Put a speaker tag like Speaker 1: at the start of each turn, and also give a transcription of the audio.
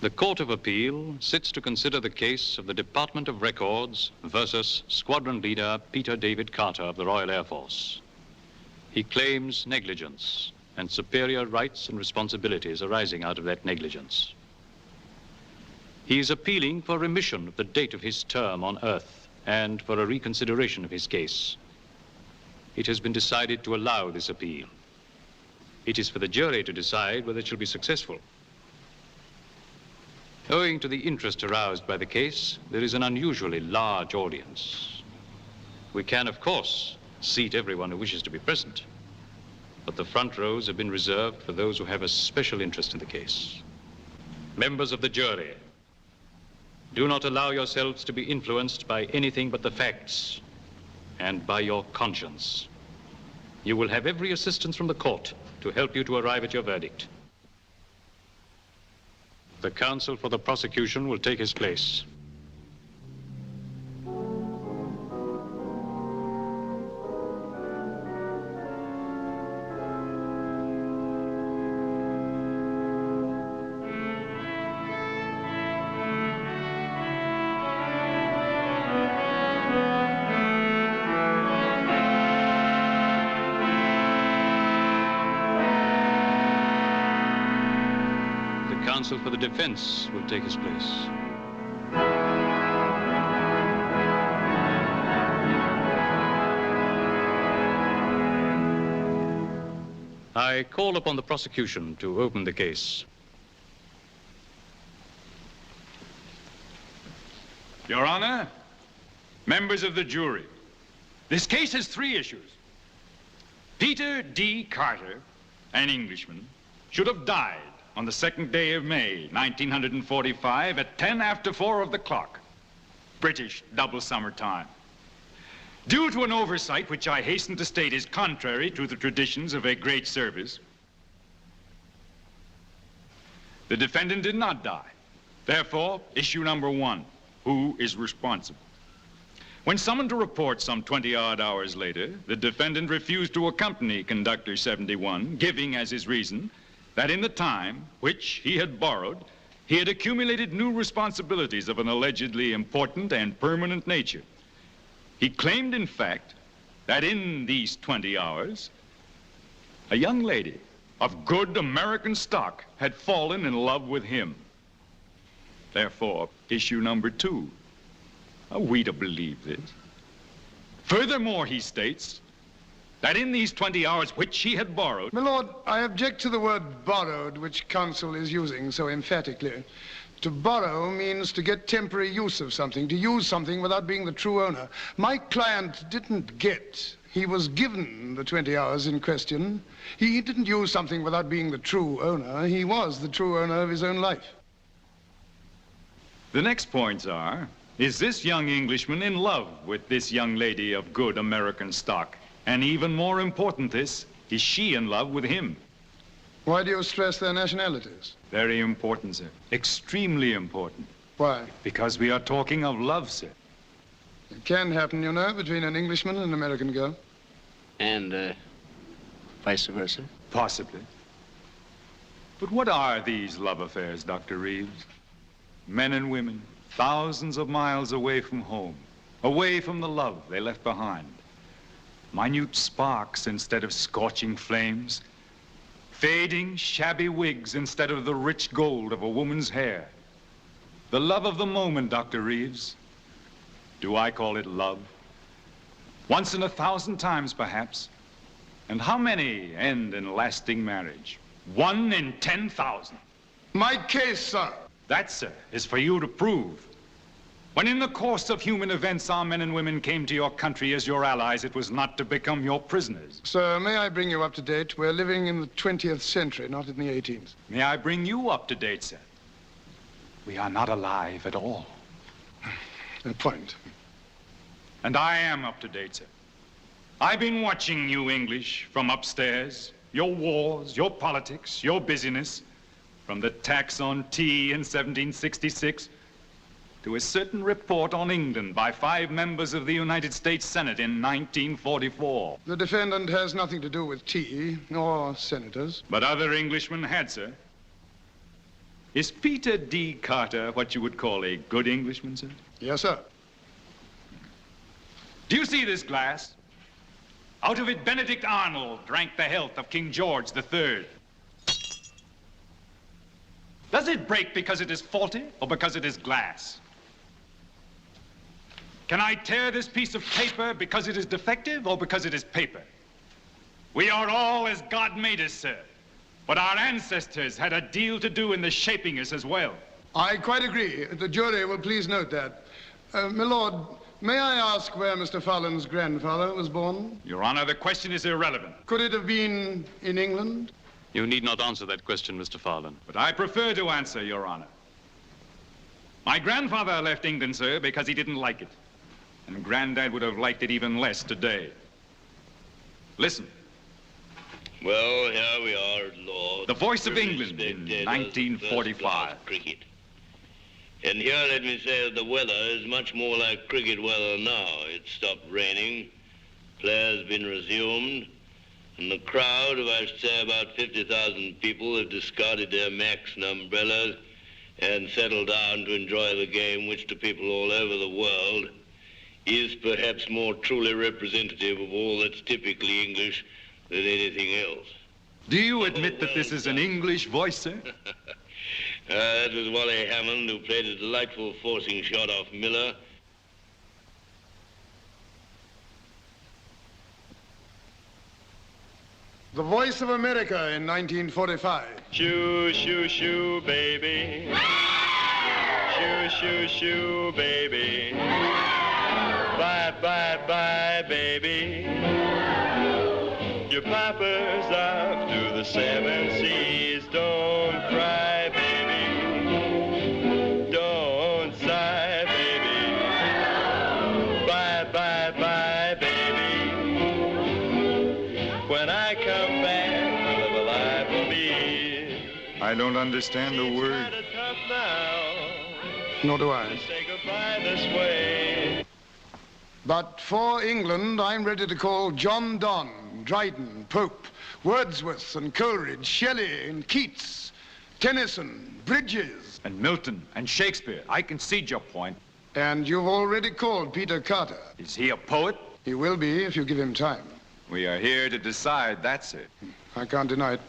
Speaker 1: The Court of Appeal sits to consider the case of the Department of Records versus Squadron Leader Peter David Carter of the Royal Air Force. He claims negligence and superior rights and responsibilities arising out of that negligence. He is appealing for remission of the date of his term on Earth and for a reconsideration of his case. It has been decided to allow this appeal. It is for the jury to decide whether it shall be successful. Owing to the interest aroused by the case, there is an unusually large audience. We can, of course, seat everyone who wishes to be present, but the front rows have been reserved for those who have a special interest in the case. Members of the jury, do not allow yourselves to be influenced by anything but the facts and by your conscience. You will have every assistance from the court to help you to arrive at your verdict. The counsel for the prosecution will take his place. Counsel for the defense will take his place. I call upon the prosecution to open the case.
Speaker 2: Your Honor, members of the jury, this case has three issues. Peter D. Carter, an Englishman, should have died on the 2nd day of May, 1945, at 10 after 4 of the clock, British double summer time. Due to an oversight which I hasten to state is contrary to the traditions of a great service, the defendant did not die. Therefore, issue number 1, who is responsible? When summoned to report some 20-odd hours later, the defendant refused to accompany Conductor 71, giving as his reason that in the time which he had borrowed, he had accumulated new responsibilities of an allegedly important and permanent nature. He claimed, in fact, that in these 20 hours, a young lady of good American stock had fallen in love with him. Therefore, issue number 2, are we to believe this? Furthermore, he states that in these 20 hours which he had borrowed...
Speaker 3: My lord, I object to the word borrowed, which counsel is using so emphatically. To borrow means to get temporary use of something, to use something without being the true owner. My client didn't get. He was given the 20 hours in question. He didn't use something without being the true owner. He was the true owner of his own life.
Speaker 2: The next points are, is this young Englishman in love with this young lady of good American stock? And even more important is she in love with him?
Speaker 3: Why do you stress their nationalities?
Speaker 2: Very important, sir. Extremely important.
Speaker 3: Why?
Speaker 2: Because we are talking of love, sir.
Speaker 3: It can happen, you know, between an Englishman and an American girl.
Speaker 4: And, vice versa?
Speaker 2: Possibly. But what are these love affairs, Dr. Reeves? Men and women, thousands of miles away from home, away from the love they left behind. Minute sparks instead of scorching flames, fading, shabby wigs instead of the rich gold of a woman's hair. The love of the moment, Dr. Reeves. Do I call it love? Once in 1,000 times, perhaps. And how many end in lasting marriage? 1 in 10,000.
Speaker 3: My case, sir.
Speaker 2: That, sir, is for you to prove. When in the course of human events our men and women came to your country as your allies, it was not to become your prisoners.
Speaker 3: Sir, may I bring you up to date? We're living in the 20th century, not in the 18th.
Speaker 2: May I bring you up to date, sir? We are not alive at all.
Speaker 3: A point.
Speaker 2: And I am up to date, sir. I've been watching you English from upstairs, your wars, your politics, your busyness, from the tax on tea in 1766 to a certain report on England by 5 members of the United States Senate in 1944.
Speaker 3: The defendant has nothing to do with tea, nor senators.
Speaker 2: But other Englishmen had, sir. Is Peter D. Carter what you would call a good Englishman, sir?
Speaker 3: Yes, sir.
Speaker 2: Do you see this glass? Out of it, Benedict Arnold drank the health of King George III. Does it break because it is faulty or because it is glass? Can I tear this piece of paper because it is defective or because it is paper? We are all as God made us, sir. But our ancestors had a deal to do in the shaping us as well.
Speaker 3: I quite agree. The jury will please note that. My lord, may I ask where Mr. Fallon's grandfather was born?
Speaker 2: Your Honor, the question is irrelevant.
Speaker 3: Could it have been in England?
Speaker 1: You need not answer that question, Mr. Fallon.
Speaker 2: But I prefer to answer, Your Honor. My grandfather left England, sir, because he didn't like it. And Granddad would have liked it even less today. Listen.
Speaker 5: Well, here we are at Lord's.
Speaker 2: The Voice of England in 1945.
Speaker 5: Cricket. And here let me say that the weather is much more like cricket weather now. It's stopped raining, players been resumed, and the crowd of, I should say, about 50,000 people have discarded their Macs and umbrellas and settled down to enjoy the game, which to people all over the world is perhaps more truly representative of all that's typically English than anything else.
Speaker 2: Do you admit that this is an English voice, sir?
Speaker 5: That was Wally Hammond, who played a delightful forcing shot off Miller.
Speaker 3: The Voice of America in 1945.
Speaker 5: Shoo, shoo, shoo, baby. Shoo, shoo, shoo, baby. Bye, bye, bye, baby. Your papa's off to the 7 seas. Don't cry, baby. Don't sigh, baby. Bye, bye, bye, baby. When I come back, live a life will be.
Speaker 2: I don't understand a word.
Speaker 3: Nor do I.
Speaker 5: Say goodbye this way.
Speaker 3: But for England, I'm ready to call John Donne, Dryden, Pope, Wordsworth and Coleridge, Shelley and Keats, Tennyson, Bridges.
Speaker 2: And Milton and Shakespeare. I concede your point.
Speaker 3: And you've already called Peter Carter.
Speaker 2: Is he a poet?
Speaker 3: He will be if you give him time.
Speaker 2: We are here to decide, that's it.
Speaker 3: I can't deny it.